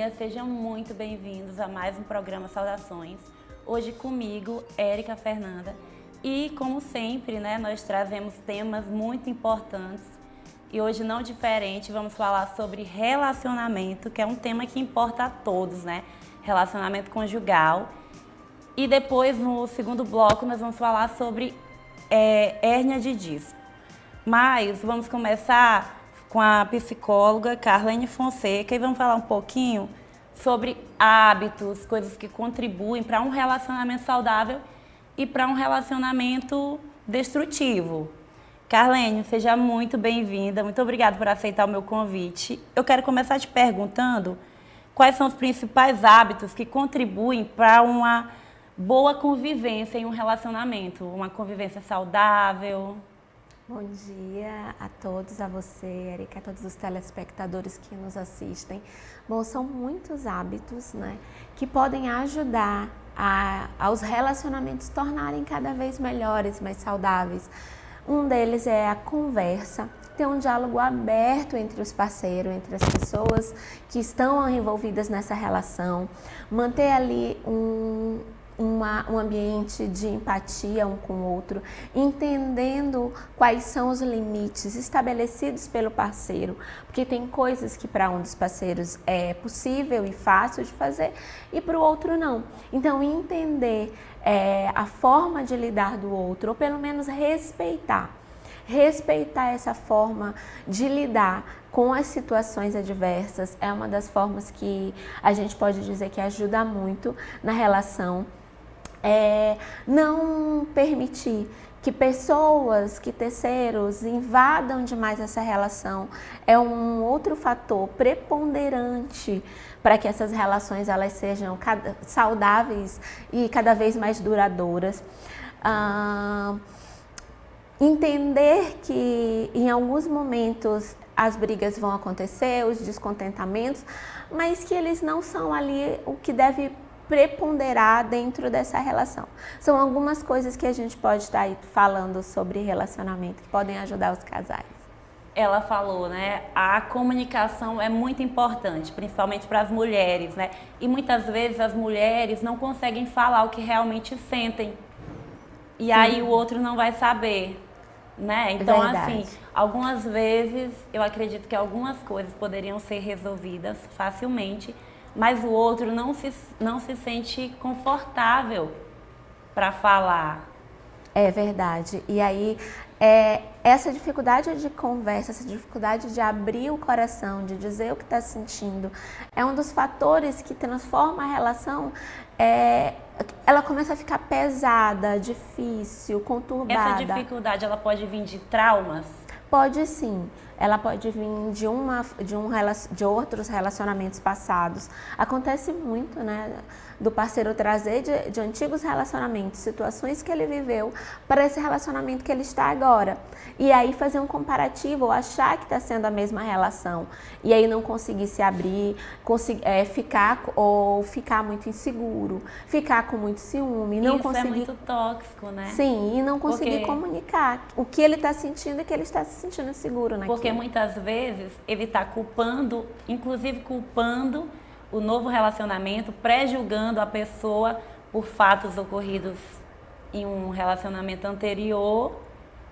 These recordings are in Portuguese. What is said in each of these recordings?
dia, sejam muito bem-vindos a mais um programa Saudações. Hoje comigo, Érica Fernanda. E como sempre, né, nós trazemos temas muito importantes. E hoje não diferente, vamos falar sobre relacionamento, que é um tema que importa a todos, né? Relacionamento conjugal. E depois, no segundo bloco, nós vamos falar sobre hérnia de disco. Mas vamos começar com a psicóloga Carlene Fonseca e vamos falar um pouquinho sobre hábitos, coisas que contribuem para um relacionamento saudável e para um relacionamento destrutivo. Carlene, seja muito bem-vinda, muito obrigada por aceitar o meu convite. Eu quero começar te perguntando quais são os principais hábitos que contribuem para uma boa convivência em um relacionamento, uma convivência saudável. Bom dia a todos, a você, Érica, a todos os telespectadores que nos assistem. Bom, são muitos hábitos, né, que podem ajudar aos relacionamentos tornarem cada vez melhores, mais saudáveis. Um deles é a conversa, ter um diálogo aberto entre os parceiros, entre as pessoas que estão envolvidas nessa relação, manter ali um ambiente de empatia um com o outro, entendendo quais são os limites estabelecidos pelo parceiro, porque tem coisas que para um dos parceiros é possível e fácil de fazer e para o outro não. Então entender a forma de lidar do outro, ou pelo menos respeitar essa forma de lidar com as situações adversas é uma das formas que a gente pode dizer que ajuda muito na relação. Não permitir que pessoas, que terceiros invadam demais essa relação é um outro fator preponderante para que essas relações elas sejam saudáveis e cada vez mais duradouras. Entender que em alguns momentos as brigas vão acontecer, os descontentamentos, mas que eles não são ali o que deve preponderar dentro dessa relação. São algumas coisas que a gente pode estar aí falando sobre relacionamento que podem ajudar os casais. Ela falou, né? A comunicação é muito importante, principalmente para as mulheres, né? E muitas vezes as mulheres não conseguem falar o que realmente sentem. E Sim. Aí o outro não vai saber, né? Então, Verdade. assim, algumas vezes eu acredito que algumas coisas poderiam ser resolvidas facilmente, mas o outro não se sente confortável para falar. É verdade. E aí, essa dificuldade de conversa, essa dificuldade de abrir o coração, de dizer o que está sentindo, é um dos fatores que transforma a relação. Ela começa a ficar pesada, difícil, conturbada. Essa dificuldade, ela pode vir de traumas? Pode sim, ela pode vir de outros relacionamentos passados. Acontece muito, né, do parceiro trazer de antigos relacionamentos, situações que ele viveu para esse relacionamento que ele está agora. E aí fazer um comparativo ou achar que está sendo a mesma relação. E aí não conseguir se abrir, ficar muito inseguro, ficar com muito ciúme. Não Isso conseguir... é muito tóxico, né? Sim, e não conseguir comunicar o que ele está sentindo e que ele está se sentindo seguro naquilo. Porque muitas vezes ele está culpando, inclusive culpando o novo relacionamento, pré-julgando a pessoa por fatos ocorridos em um relacionamento anterior.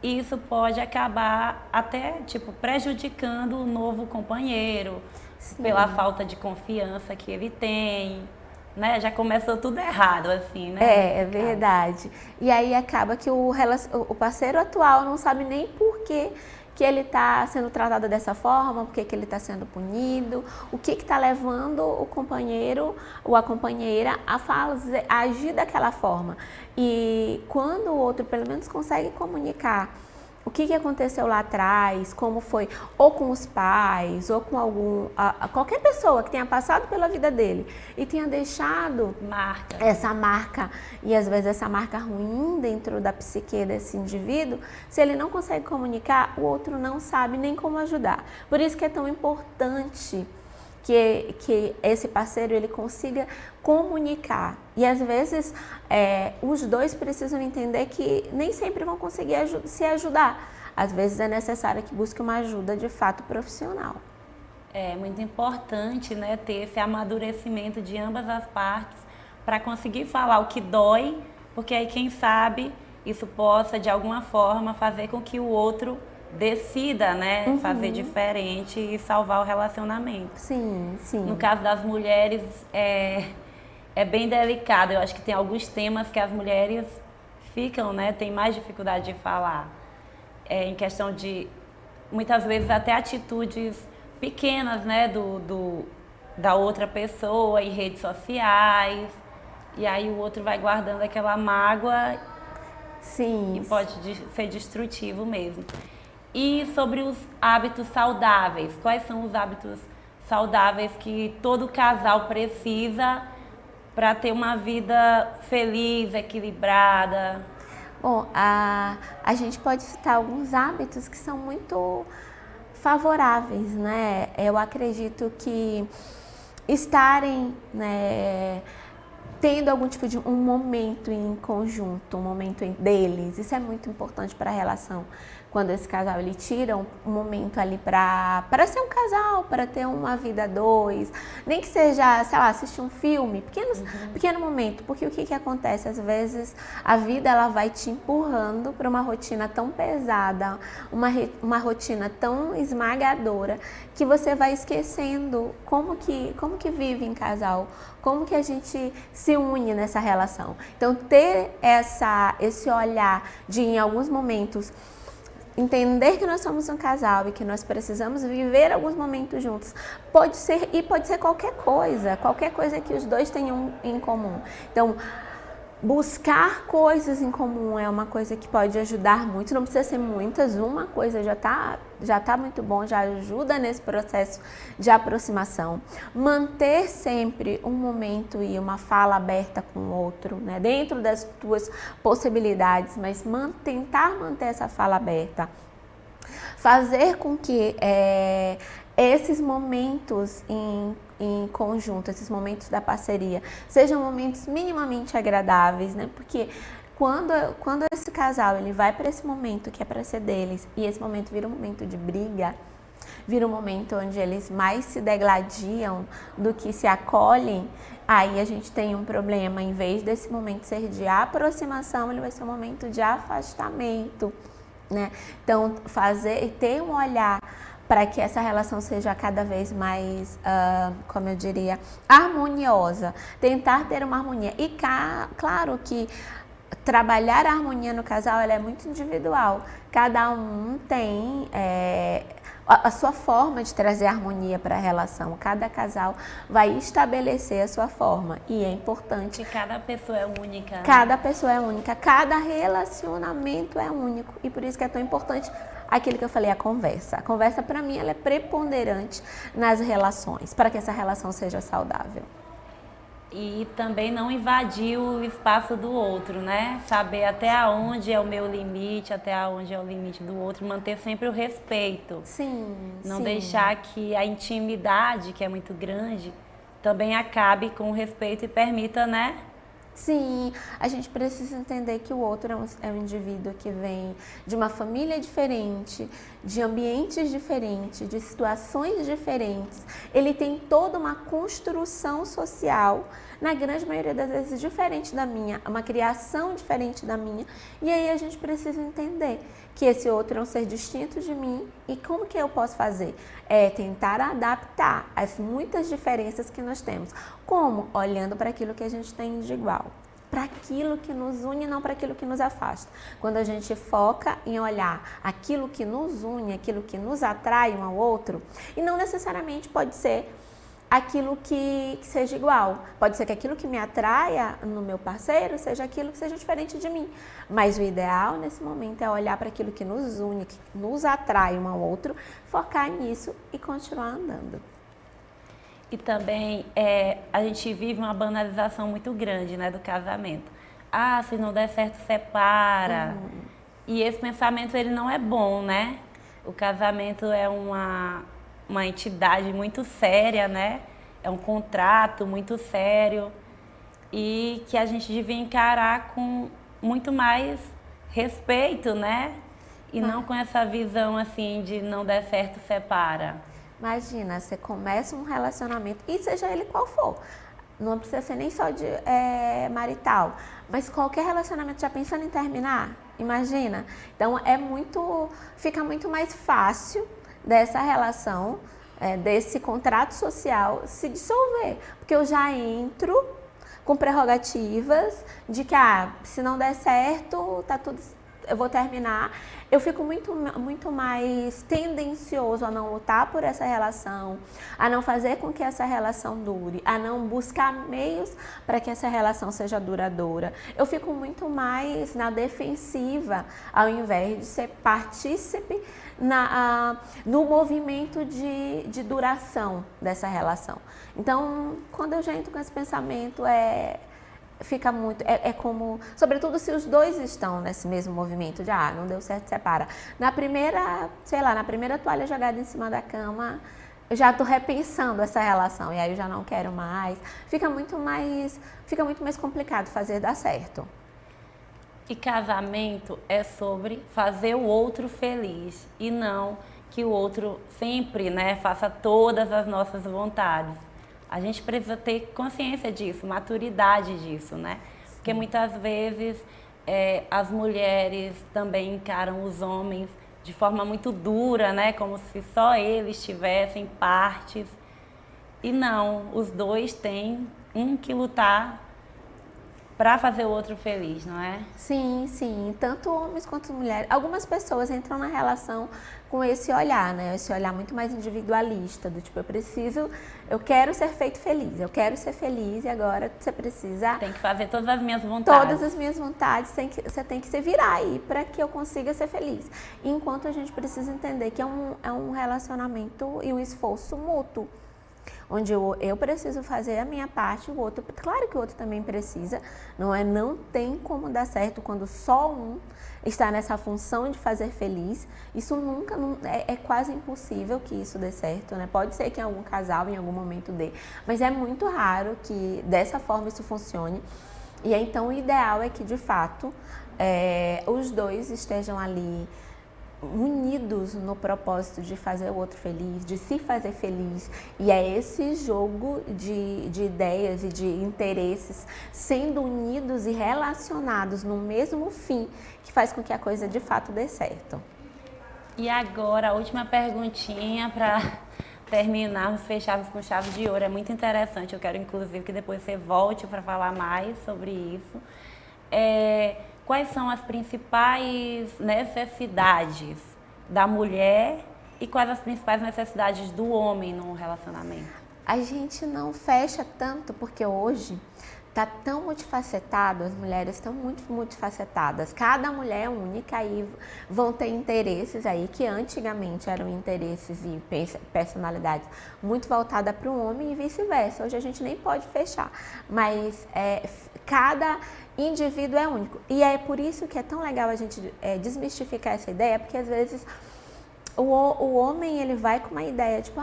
E isso pode acabar até, prejudicando o novo companheiro, Sim. pela falta de confiança que ele tem. Né? Já começou tudo errado, assim, né? É verdade. E aí acaba que o parceiro atual não sabe nem por que ele está sendo tratado dessa forma, por que ele está sendo punido, o que está levando o companheiro ou a companheira a agir daquela forma. E quando o outro pelo menos consegue comunicar o que aconteceu lá atrás, como foi, ou com os pais, ou com qualquer pessoa que tenha passado pela vida dele e tenha deixado essa marca, e às vezes essa marca ruim dentro da psique desse indivíduo, se ele não consegue comunicar, o outro não sabe nem como ajudar. Por isso que é tão importante que esse parceiro ele consiga comunicar. E às vezes os dois precisam entender que nem sempre vão conseguir se ajudar. Às vezes é necessário que busque uma ajuda de fato profissional. É muito importante, né, ter esse amadurecimento de ambas as partes para conseguir falar o que dói, porque aí quem sabe isso possa de alguma forma fazer com que o outro decida, né, fazer diferente e salvar o relacionamento. Sim, sim. No caso das mulheres é bem delicado. Eu acho que tem alguns temas que as mulheres ficam, né, tem mais dificuldade de falar. Em questão de muitas vezes até atitudes pequenas, né, da outra pessoa em redes sociais, e aí o outro vai guardando aquela mágoa. Sim. E pode ser destrutivo mesmo. E sobre os hábitos saudáveis, quais são os hábitos saudáveis que todo casal precisa para ter uma vida feliz, equilibrada? Bom, a gente pode citar alguns hábitos que são muito favoráveis, né? Eu acredito que estarem, né, tendo algum tipo de um momento em conjunto, um momento deles, isso é muito importante para a relação. Quando esse casal ele tira um momento ali para ser um casal, para ter uma vida a dois, nem que seja, sei lá, assistir um filme, pequeno momento, porque o que acontece? Às vezes a vida ela vai te empurrando para uma rotina tão pesada, uma rotina tão esmagadora, que você vai esquecendo como que vive em casal, como que a gente se une nessa relação. Então, ter esse olhar de, em alguns momentos, entender que nós somos um casal e que nós precisamos viver alguns momentos juntos. Pode ser qualquer coisa que os dois tenham em comum. Então, buscar coisas em comum é uma coisa que pode ajudar muito, não precisa ser muitas, uma coisa já tá muito bom, já ajuda nesse processo de aproximação. Manter sempre um momento e uma fala aberta com o outro, né? Dentro das tuas possibilidades, mas tentar manter essa fala aberta. Fazer com que esses momentos em conjunto, esses momentos da parceria, sejam momentos minimamente agradáveis, né? Porque quando esse casal ele vai para esse momento que é para ser deles e esse momento vira um momento de briga, vira um momento onde eles mais se degladiam do que se acolhem, aí a gente tem um problema. Em vez desse momento ser de aproximação, ele vai ser um momento de afastamento, né? Então, ter um olhar para que essa relação seja cada vez mais, como eu diria, harmoniosa. Tentar ter uma harmonia. E claro que trabalhar a harmonia no casal ela é muito individual. Cada um tem a sua forma de trazer harmonia para a relação. Cada casal vai estabelecer a sua forma. E é importante. E cada pessoa é única. Né? Cada pessoa é única. Cada relacionamento é único. E por isso que é tão importante aquilo que eu falei, a conversa. A conversa, para mim, ela é preponderante nas relações, para que essa relação seja saudável. E também não invadir o espaço do outro, né? Saber até onde é o meu limite, até onde é o limite do outro, manter sempre o respeito. Sim. Não deixar que a intimidade, que é muito grande, também acabe com o respeito e permita, né? Sim, a gente precisa entender que o outro é um indivíduo que vem de uma família diferente, de ambientes diferentes, de situações diferentes. Ele tem toda uma construção social, na grande maioria das vezes diferente da minha, uma criação diferente da minha. E aí a gente precisa entender que esse outro é um ser distinto de mim e como que eu posso fazer? É tentar adaptar as muitas diferenças que nós temos. Como? Olhando para aquilo que a gente tem de igual. Para aquilo que nos une, não para aquilo que nos afasta. Quando a gente foca em olhar aquilo que nos une, aquilo que nos atrai um ao outro, e não necessariamente pode ser aquilo que seja igual. Pode ser que aquilo que me atraia no meu parceiro seja aquilo que seja diferente de mim. Mas o ideal nesse momento é olhar para aquilo que nos une, que nos atrai um ao outro, focar nisso e continuar andando. E também a gente vive uma banalização muito grande, né, do casamento. Ah, se não der certo, separa. E esse pensamento ele não é bom, né? O casamento é uma entidade muito séria, né? É um contrato muito sério e que a gente devia encarar com muito mais respeito, né? E não com essa visão assim de não der certo, separa. Imagina, você começa um relacionamento, e seja ele qual for, não precisa ser nem só de marital, mas qualquer relacionamento já pensando em terminar, imagina. Então fica muito mais fácil dessa relação, desse contrato social se dissolver, porque eu já entro com prerrogativas de que se não der certo, tá tudo, eu vou terminar. Eu fico muito mais tendencioso a não lutar por essa relação, a não fazer com que essa relação dure, a não buscar meios para que essa relação seja duradoura. Eu fico muito mais na defensiva, ao invés de ser partícipe no movimento de duração dessa relação. Então, quando eu já entro com esse pensamento, fica muito, como, sobretudo se os dois estão nesse mesmo movimento de não deu certo, separa. Na primeira toalha jogada em cima da cama, eu já estou repensando essa relação e aí eu já não quero mais. Fica muito mais complicado fazer dar certo. E casamento é sobre fazer o outro feliz e não que o outro sempre, faça todas as nossas vontades. A gente precisa ter consciência disso, maturidade disso, né? Sim. Porque muitas vezes as mulheres também encaram os homens de forma muito dura, né? Como se só eles tivessem partes. E não, os dois têm que lutar para fazer o outro feliz, não é? Sim, sim. Tanto homens quanto mulheres. Algumas pessoas entram na relação com esse olhar, né? Esse olhar muito mais individualista, do tipo, eu quero ser feito feliz, eu quero ser feliz e agora você precisa... Tem que fazer todas as minhas vontades. Todas as minhas vontades, você tem que se virar aí para que eu consiga ser feliz. Enquanto a gente precisa entender que é um relacionamento e um esforço mútuo, onde eu preciso fazer a minha parte, o outro, claro que o outro também precisa, não tem como dar certo quando só um está nessa função de fazer feliz. Isso é quase impossível que isso dê certo, né? Pode ser que em algum casal, em algum momento dê, mas é muito raro que dessa forma isso funcione. E então o ideal é que de fato os dois estejam ali unidos no propósito de fazer o outro feliz, de se fazer feliz. E é esse jogo de ideias e de interesses sendo unidos e relacionados no mesmo fim que faz com que a coisa de fato dê certo. E agora a última perguntinha para terminarmos, fecharmos com chave de ouro. É muito interessante, eu quero inclusive que depois você volte para falar mais sobre isso. Quais são as principais necessidades da mulher e quais as principais necessidades do homem num relacionamento? A gente não fecha tanto porque hoje está tão multifacetado, as mulheres estão muito multifacetadas. Cada mulher é única e vão ter interesses aí que antigamente eram interesses e personalidades muito voltadas para o homem e vice-versa. Hoje a gente nem pode fechar, mas cada indivíduo é único. E é por isso que é tão legal a gente desmistificar essa ideia, porque às vezes o homem ele vai com uma ideia tipo,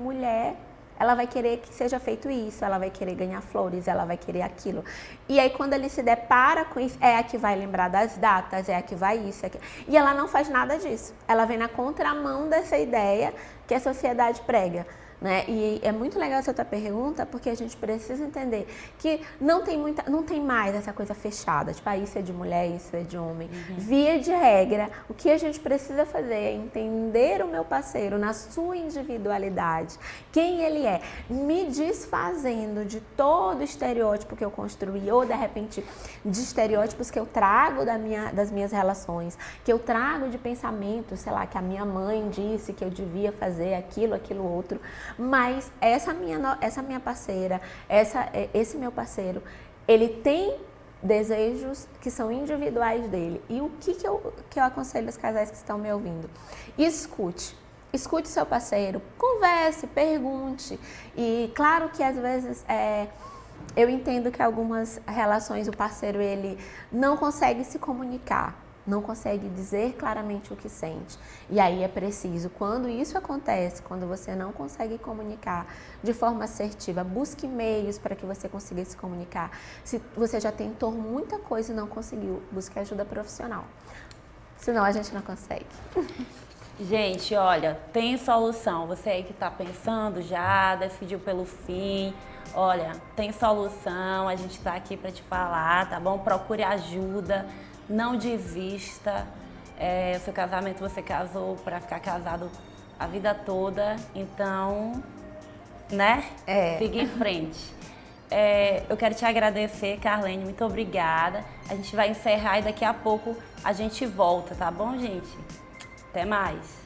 mulher, ela vai querer que seja feito isso, ela vai querer ganhar flores, ela vai querer aquilo. E aí quando ele se depara com isso, é a que vai lembrar das datas, é a que vai isso, e ela não faz nada disso. Ela vem na contramão dessa ideia que a sociedade prega. Né? E é muito legal essa tua pergunta, porque a gente precisa entender que não tem mais essa coisa fechada, tipo, isso é de mulher, isso é de homem. Uhum. Via de regra, o que a gente precisa fazer é entender o meu parceiro na sua individualidade, quem ele é, me desfazendo de todo estereótipo que eu construí, ou de repente de estereótipos que eu trago das minhas relações, que eu trago de pensamentos, sei lá, que a minha mãe disse que eu devia fazer aquilo outro. Mas essa minha parceira, esse meu parceiro, ele tem desejos que são individuais dele. E o que eu aconselho os casais que estão me ouvindo? Escute seu parceiro, converse, pergunte. E claro que às vezes eu entendo que algumas relações o parceiro ele não consegue se comunicar, não consegue dizer claramente o que sente. E aí é preciso, quando isso acontece, quando você não consegue comunicar de forma assertiva, busque meios para que você consiga se comunicar. Se você já tentou muita coisa e não conseguiu, busque ajuda profissional. Senão a gente não consegue. Gente, olha, tem solução. Você aí que está pensando já, decidiu pelo fim, olha, tem solução, a gente está aqui para te falar, tá bom? Procure ajuda, não desista. O seu casamento, você casou para ficar casado a vida toda, então, né? Siga em frente. Eu quero te agradecer, Carlene, muito obrigada. A gente vai encerrar e daqui a pouco a gente volta, tá bom, gente? Até mais.